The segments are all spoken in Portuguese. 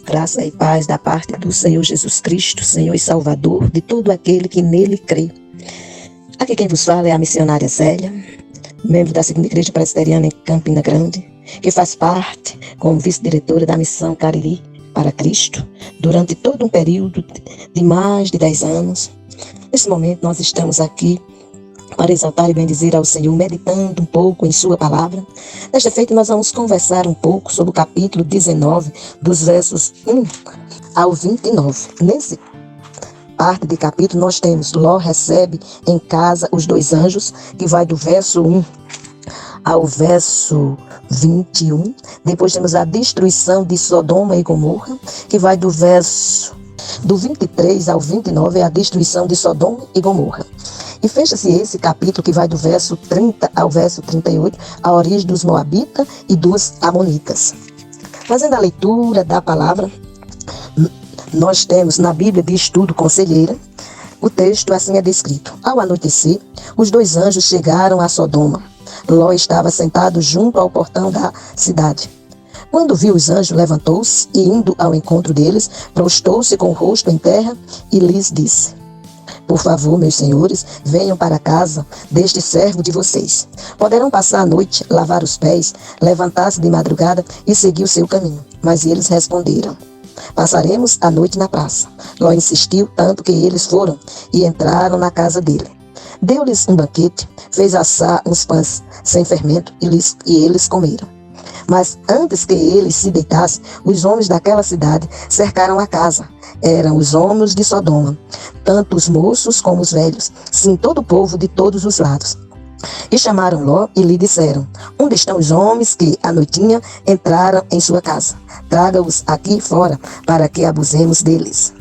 Graça e paz da parte do Senhor Jesus Cristo, Senhor e Salvador de todo aquele que nele crê. Aqui quem vos fala é a missionária Zélia, membro da Segunda Igreja Presbiteriana em Campina Grande, que faz parte como vice-diretora da Missão Cariri para Cristo durante todo um período de mais de 10 anos. Nesse momento nós estamos aqui para exaltar e bendizer ao Senhor, meditando um pouco em sua palavra. Desta feita nós vamos conversar um pouco sobre o capítulo 19, dos versos 1 ao 29. Nesse parte de capítulo nós temos Ló recebe em casa os 2 anjos, que vai do verso 1 ao verso 21. Depois temos a destruição de Sodoma e Gomorra, que vai do 23 ao 29, é a destruição de Sodoma e Gomorra. E fecha-se esse capítulo que vai do verso 30 ao verso 38, a origem dos Moabitas e dos Amonitas. Fazendo a leitura da palavra, nós temos na Bíblia de Estudo Conselheira, o texto assim é descrito. Ao anoitecer, os 2 anjos chegaram a Sodoma. Ló estava sentado junto ao portão da cidade. Quando viu os anjos, levantou-se e, indo ao encontro deles, prostou-se com o rosto em terra e lhes disse: por favor, meus senhores, venham para a casa deste servo de vocês. Poderão passar a noite, lavar os pés, levantar-se de madrugada e seguir o seu caminho. Mas eles responderam: passaremos a noite na praça. Ló insistiu tanto que eles foram e entraram na casa dele. Deu-lhes um banquete, fez assar uns pães sem fermento e eles comeram. Mas antes que eles se deitassem, os homens daquela cidade cercaram a casa. Eram os homens de Sodoma, tanto os moços como os velhos, sim, todo o povo de todos os lados. E chamaram Ló e lhe disseram: onde estão os homens que à noitinha entraram em sua casa? Traga-os aqui fora, para que abusemos deles.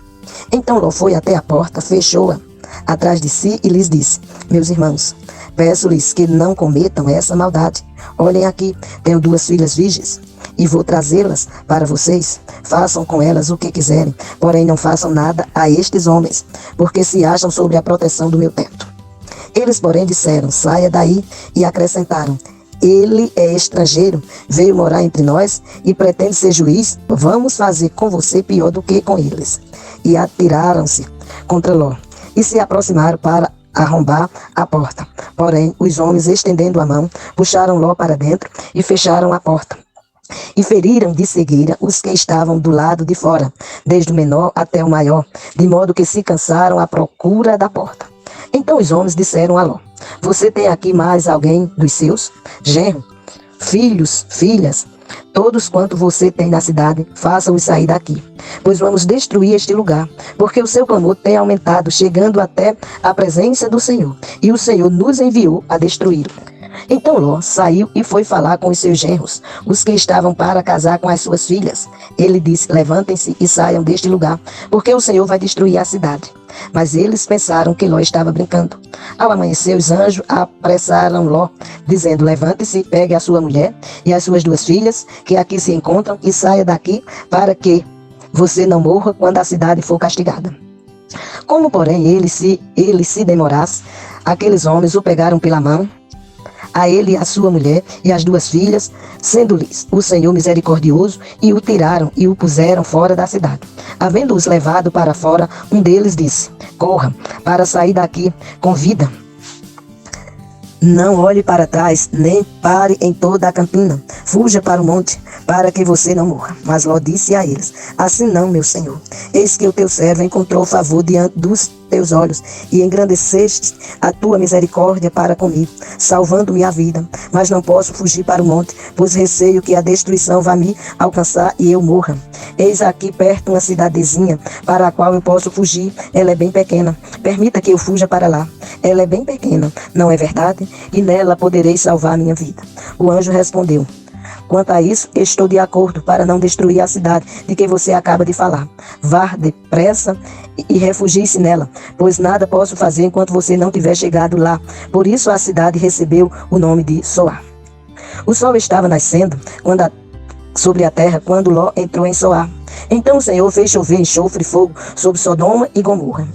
Então Ló foi até a porta, fechou-a atrás de si e lhes disse: meus irmãos, peço-lhes que não cometam essa maldade. Olhem aqui, tenho 2 filhas virgens e vou trazê-las para vocês. Façam com elas o que quiserem, porém não façam nada a estes homens, porque se acham sob a proteção do meu teto. Eles, porém, disseram: saia daí, e acrescentaram: ele é estrangeiro, veio morar entre nós e pretende ser juiz. Vamos fazer com você pior do que com eles. E atiraram-se contra Ló e se aproximaram para arrombar a porta. Porém, os homens, estendendo a mão, puxaram Ló para dentro e fecharam a porta. E feriram de cegueira os que estavam do lado de fora, desde o menor até o maior, de modo que se cansaram à procura da porta. Então os homens disseram a Ló: você tem aqui mais alguém dos seus? Genro, filhos, filhas, todos quanto você tem na cidade, faça-os sair daqui, pois vamos destruir este lugar, porque o seu clamor tem aumentado, chegando até a presença do Senhor, e o Senhor nos enviou a destruí-lo. Então Ló saiu e foi falar com os seus genros, os que estavam para casar com as suas filhas. Ele disse: levantem-se e saiam deste lugar, porque o Senhor vai destruir a cidade. Mas eles pensaram que Ló estava brincando. Ao amanhecer, os anjos apressaram Ló, dizendo: levante-se, pegue a sua mulher e as suas 2 filhas, que aqui se encontram, e saia daqui, para que você não morra quando a cidade for castigada. Como, porém, ele se demorasse, aqueles homens o pegaram pela mão, a ele, a sua mulher e as 2 filhas, sendo-lhes o Senhor misericordioso, e o tiraram e o puseram fora da cidade. Havendo-os levado para fora, um deles disse: corra para sair daqui com vida. Não olhe para trás, nem pare em toda a campina. Fuja para o monte, para que você não morra. Mas Ló disse a eles: assim não, meu senhor. Eis que o teu servo encontrou favor diante dos teus olhos, e engrandeceste a tua misericórdia para comigo, salvando-me a vida. Mas não posso fugir para o monte, pois receio que a destruição vá me alcançar e eu morra. Eis aqui perto uma cidadezinha, para a qual eu posso fugir. Ela é bem pequena. Permita que eu fuja para lá. Ela é bem pequena, não é verdade? E nela poderei salvar minha vida. O anjo respondeu: quanto a isso, estou de acordo para não destruir a cidade de que você acaba de falar. Vá depressa e refugie-se nela, pois nada posso fazer enquanto você não tiver chegado lá. Por isso a cidade recebeu o nome de Zoar. O sol estava nascendo sobre a terra quando Ló entrou em Zoar. Então o Senhor fez chover enxofre e fogo sobre Sodoma e Gomorra.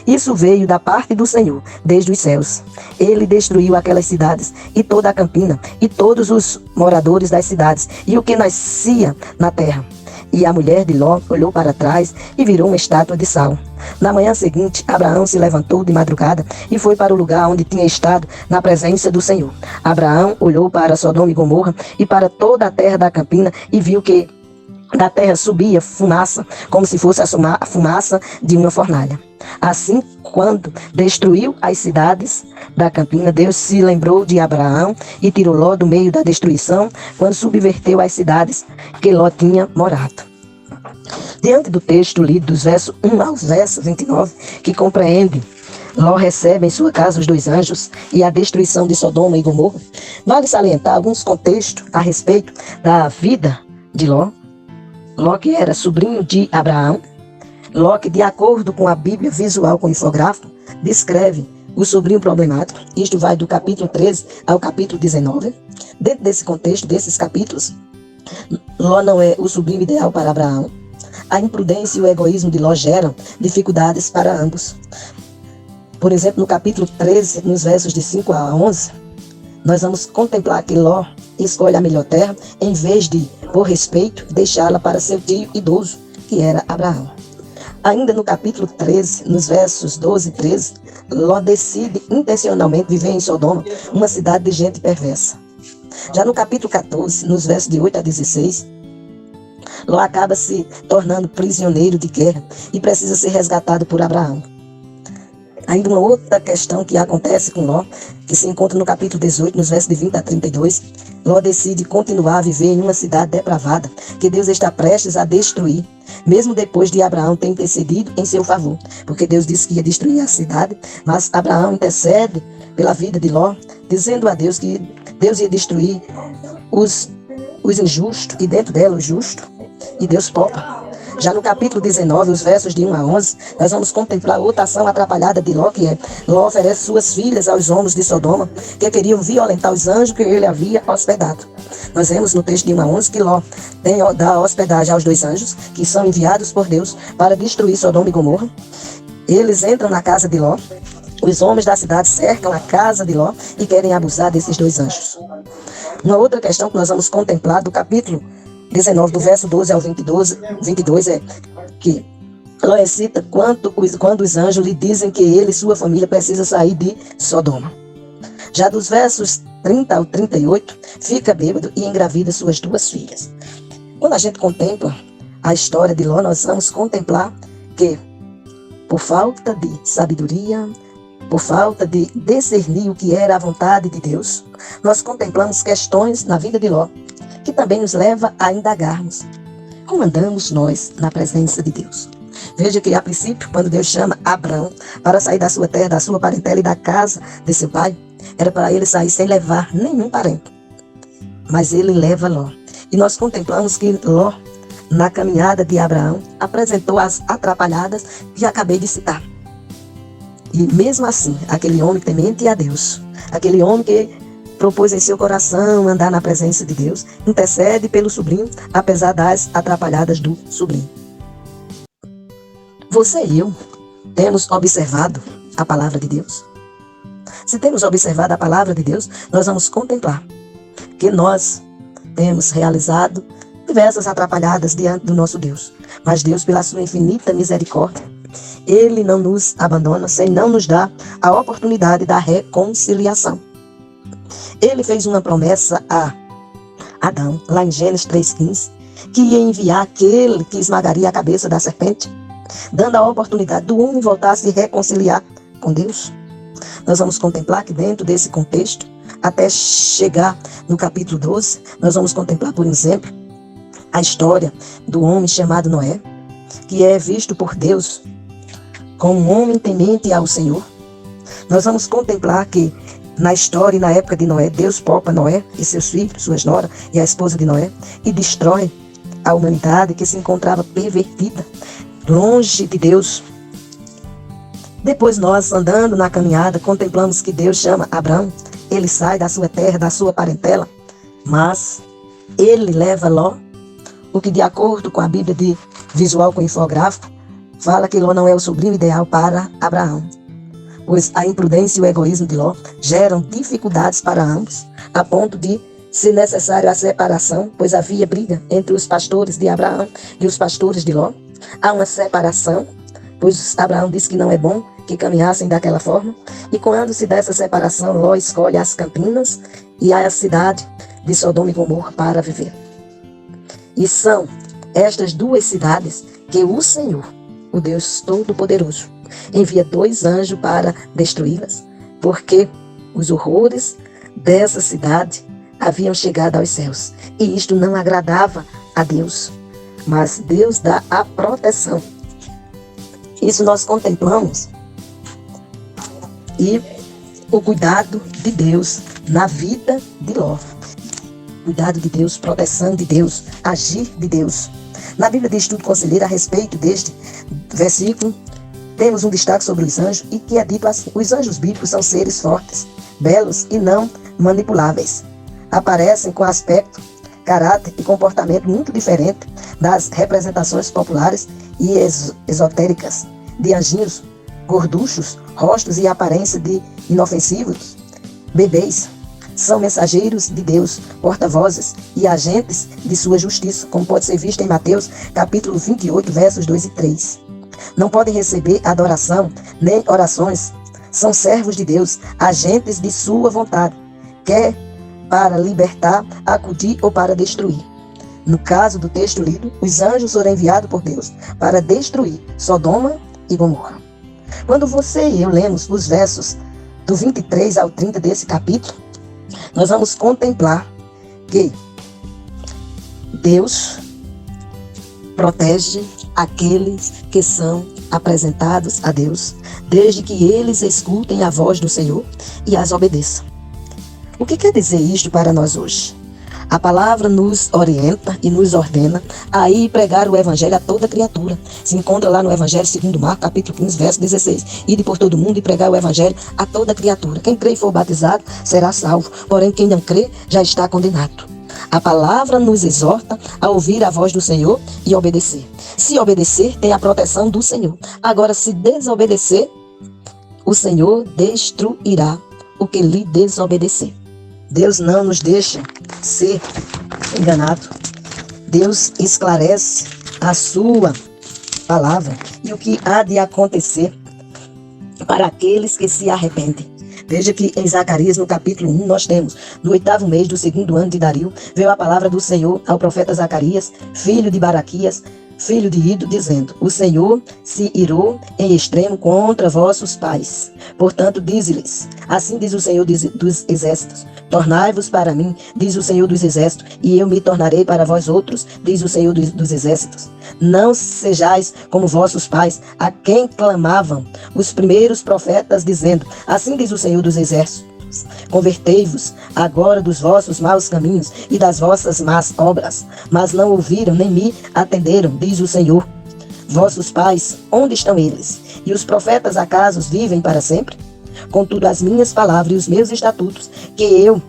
Isso veio da parte do Senhor, desde os céus. Ele destruiu aquelas cidades, e toda a campina, e todos os moradores das cidades, e o que nascia na terra. E a mulher de Ló olhou para trás e virou uma estátua de sal. Na manhã seguinte, Abraão se levantou de madrugada e foi para o lugar onde tinha estado na presença do Senhor. Abraão olhou para Sodoma e Gomorra e para toda a terra da campina e viu que da terra subia fumaça, como se fosse a fumaça de uma fornalha. Assim, quando destruiu as cidades da campina, Deus se lembrou de Abraão e tirou Ló do meio da destruição, quando subverteu as cidades que Ló tinha morado. Diante do texto lido dos versos 1 aos versos 29, que compreende Ló recebe em sua casa os 2 anjos e a destruição de Sodoma e Gomorra, vale salientar alguns contextos a respeito da vida de Ló. Ló, que era sobrinho de Abraão. Ló, que, de acordo com a Bíblia visual com infográfico, descreve o sobrinho problemático. Isto vai do capítulo 13 ao capítulo 19. Dentro desse contexto, desses capítulos, Ló não é o sobrinho ideal para Abraão. A imprudência e o egoísmo de Ló geram dificuldades para ambos. Por exemplo, no capítulo 13, nos versos de 5 a 11, nós vamos contemplar que Ló escolhe a melhor terra, em vez de, por respeito, deixá-la para seu tio idoso, que era Abraão. Ainda no capítulo 13, nos versos 12 e 13, Ló decide intencionalmente viver em Sodoma, uma cidade de gente perversa. Já no capítulo 14, nos versos de 8 a 16, Ló acaba se tornando prisioneiro de guerra e precisa ser resgatado por Abraão. Ainda uma outra questão que acontece com Ló, que se encontra no capítulo 18, nos versos de 20 a 32, Ló decide continuar a viver em uma cidade depravada, que Deus está prestes a destruir, mesmo depois de Abraão ter intercedido em seu favor, porque Deus disse que ia destruir a cidade, mas Abraão intercede pela vida de Ló, dizendo a Deus que Deus ia destruir os injustos, e dentro dela os justos, e Deus poupa. Já no capítulo 19, os versos de 1 a 11, nós vamos contemplar outra ação atrapalhada de Ló, que é: Ló oferece suas filhas aos homens de Sodoma, que queriam violentar os anjos que ele havia hospedado. Nós vemos no texto de 1 a 11 que Ló dá hospedagem aos 2 anjos, que são enviados por Deus para destruir Sodoma e Gomorra. Eles entram na casa de Ló, os homens da cidade cercam a casa de Ló e querem abusar desses 2 anjos. Uma outra questão que nós vamos contemplar do capítulo 19, do verso 12 ao 22, é que Ló excita quando os anjos lhe dizem que ele e sua família precisam sair de Sodoma. Já dos versos 30 ao 38, fica bêbado e engravida suas 2 filhas. Quando a gente contempla a história de Ló, nós vamos contemplar que, por falta de sabedoria, por falta de discernir o que era a vontade de Deus, nós contemplamos questões na vida de Ló, que também nos leva a indagarmos: como andamos nós na presença de Deus? Veja que, a princípio, quando Deus chama Abraão para sair da sua terra, da sua parentela e da casa de seu pai, era para ele sair sem levar nenhum parente. Mas ele leva Ló. E nós contemplamos que Ló, na caminhada de Abraão, apresentou as atrapalhadas que acabei de citar. E mesmo assim, aquele homem temente a Deus, aquele homem que propôs em seu coração andar na presença de Deus, intercede pelo sobrinho, apesar das atrapalhadas do sobrinho. Você e eu temos observado a palavra de Deus? Se temos observado a palavra de Deus, nós vamos contemplar que nós temos realizado diversas atrapalhadas diante do nosso Deus. Mas Deus, pela sua infinita misericórdia, Ele não nos abandona sem não nos dar a oportunidade da reconciliação. Ele fez uma promessa a Adão, lá em Gênesis 3,15, que ia enviar aquele que esmagaria a cabeça da serpente, dando a oportunidade do homem voltar a se reconciliar com Deus. Nós vamos contemplar que, dentro desse contexto, até chegar no capítulo 12, nós vamos contemplar, por exemplo, a história do homem chamado Noé, que é visto por Deus como um homem temente ao Senhor. Nós vamos contemplar que, na história e na época de Noé, Deus poupa Noé e seus filhos, suas noras e a esposa de Noé, e destrói a humanidade que se encontrava pervertida, longe de Deus. Depois, nós, andando na caminhada, contemplamos que Deus chama Abraão. Ele sai da sua terra, da sua parentela, mas ele leva Ló, o que, de acordo com a Bíblia de visual com infográfico, fala que Ló não é o sobrinho ideal para Abraão, pois a imprudência e o egoísmo de Ló geram dificuldades para ambos, a ponto de se necessário a separação, pois havia briga entre os pastores de Abraão e os pastores de Ló. Há uma separação, pois Abraão disse que não é bom que caminhassem daquela forma. E quando se dá essa separação, Ló escolhe as campinas e a cidade de Sodoma e Gomorra para viver. E são estas duas cidades que o Senhor, o Deus Todo-Poderoso, envia 2 anjos para destruí-las, porque os horrores dessa cidade haviam chegado aos céus. E isto não agradava a Deus, mas Deus dá a proteção. Isso nós contemplamos. E o cuidado de Deus na vida de Ló. Cuidado de Deus, proteção de Deus, agir de Deus. Na Bíblia de Estudo Conselheiro, a respeito deste versículo, temos um destaque sobre os anjos, e que é dito assim: os anjos bíblicos são seres fortes, belos e não manipuláveis. Aparecem com aspecto, caráter e comportamento muito diferente das representações populares e esotéricas de anjinhos gorduchos, rostos e aparência de inofensivos bebês. São mensageiros de Deus, porta-vozes e agentes de sua justiça, como pode ser visto em Mateus, capítulo 28, versos 2 e 3. Não podem receber adoração nem orações. São servos de Deus, agentes de sua vontade, quer para libertar, acudir ou para destruir. No caso do texto lido, os anjos foram enviados por Deus para destruir Sodoma e Gomorra. Quando você e eu lemos os versos do 23 ao 30 desse capítulo, nós vamos contemplar que Deus protege aqueles que são apresentados a Deus, desde que eles escutem a voz do Senhor e as obedeçam. O que quer dizer isto para nós hoje? A palavra nos orienta e nos ordena a ir pregar o evangelho a toda criatura. Se encontra lá no Evangelho segundo Marcos, capítulo 15, verso 16. Ide por todo mundo e pregar o evangelho a toda criatura. Quem crê e for batizado será salvo, porém quem não crê já está condenado. A palavra nos exorta a ouvir a voz do Senhor e obedecer. Se obedecer, tem a proteção do Senhor. Agora, se desobedecer, o Senhor destruirá o que lhe desobedecer. Deus não nos deixa ser enganado. Deus esclarece a sua palavra e o que há de acontecer para aqueles que se arrependem. Veja que em Zacarias, no capítulo 1, nós temos: no 8º mês do 2º ano de Dario, veio a palavra do Senhor ao profeta Zacarias, filho de Baraquias, filho de Ido, dizendo: o Senhor se irou em extremo contra vossos pais. Portanto, dize-lhes: assim diz o Senhor dos exércitos, tornai-vos para mim, diz o Senhor dos exércitos, e eu me tornarei para vós outros, diz o Senhor dos exércitos. Não sejais como vossos pais, a quem clamavam os primeiros profetas, dizendo: assim diz o Senhor dos exércitos, convertei-vos agora dos vossos maus caminhos e das vossas más obras. Mas não ouviram nem me atenderam, diz o Senhor. Vossos pais, onde estão eles? E os profetas acaso vivem para sempre? Contudo, as minhas palavras e os meus estatutos, que eu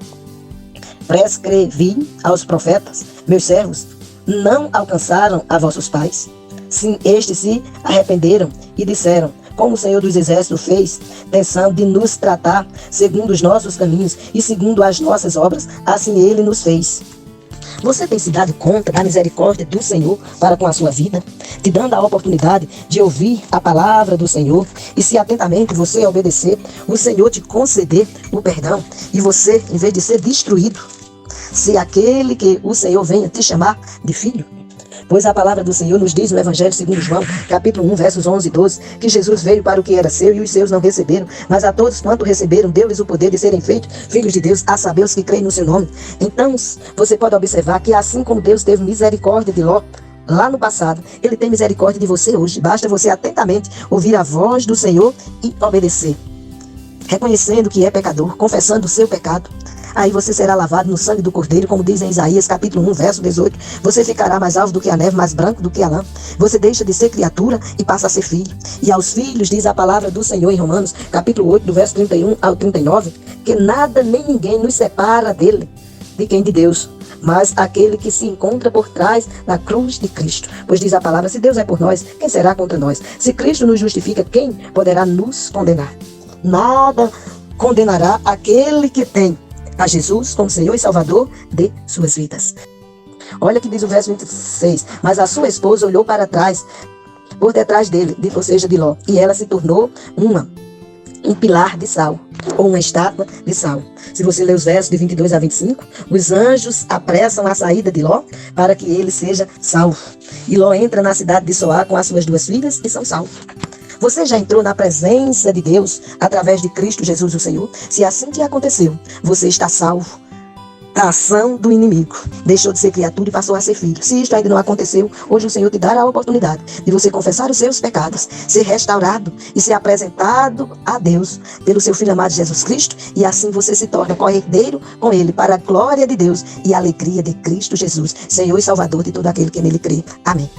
prescrevi aos profetas, meus servos, não alcançaram a vossos pais? Sim, estes se arrependeram e disseram: como o Senhor dos Exércitos fez, pensando de nos tratar segundo os nossos caminhos e segundo as nossas obras, assim Ele nos fez. Você tem se dado conta da misericórdia do Senhor para com a sua vida, te dando a oportunidade de ouvir a palavra do Senhor, e se atentamente você obedecer, o Senhor te conceder o perdão, e você, em vez de ser destruído, se aquele que o Senhor venha te chamar de filho. Pois a palavra do Senhor nos diz no Evangelho segundo João, capítulo 1, versos 11 e 12, que Jesus veio para o que era seu e os seus não receberam, mas a todos quanto receberam, deu-lhes o poder de serem feitos filhos de Deus, a saber os que creem no seu nome. Então, você pode observar que assim como Deus teve misericórdia de Ló lá no passado, Ele tem misericórdia de você hoje. Basta você atentamente ouvir a voz do Senhor e obedecer, reconhecendo que é pecador, confessando o seu pecado. Aí você será lavado no sangue do Cordeiro, como diz em Isaías, capítulo 1, verso 18. Você ficará mais alvo do que a neve, mais branco do que a lã. Você deixa de ser criatura e passa a ser filho. E aos filhos diz a palavra do Senhor em Romanos, capítulo 8, do verso 31 ao 39, que nada nem ninguém nos separa dele, de quem? De Deus. Mas aquele que se encontra por trás da cruz de Cristo. Pois diz a palavra: se Deus é por nós, quem será contra nós? Se Cristo nos justifica, quem poderá nos condenar? Nada condenará aquele que tem a Jesus como Senhor e Salvador de suas vidas. Olha que diz o verso 26. Mas a sua esposa olhou para trás, por detrás dele, ou seja, de Ló, e ela se tornou um pilar de sal, ou uma estátua de sal. Se você ler os versos de 22 a 25, os anjos apressam a saída de Ló para que ele seja salvo. E Ló entra na cidade de Zoar com as suas 2 filhas e são salvos. Você já entrou na presença de Deus através de Cristo Jesus, o Senhor? Se assim te aconteceu, você está salvo da ação do inimigo. Deixou de ser criatura e passou a ser filho. Se isto ainda não aconteceu, hoje o Senhor te dará a oportunidade de você confessar os seus pecados, ser restaurado e ser apresentado a Deus pelo seu Filho amado Jesus Cristo, e assim você se torna co-herdeiro com Ele para a glória de Deus e a alegria de Cristo Jesus, Senhor e Salvador de todo aquele que nele crê. Amém.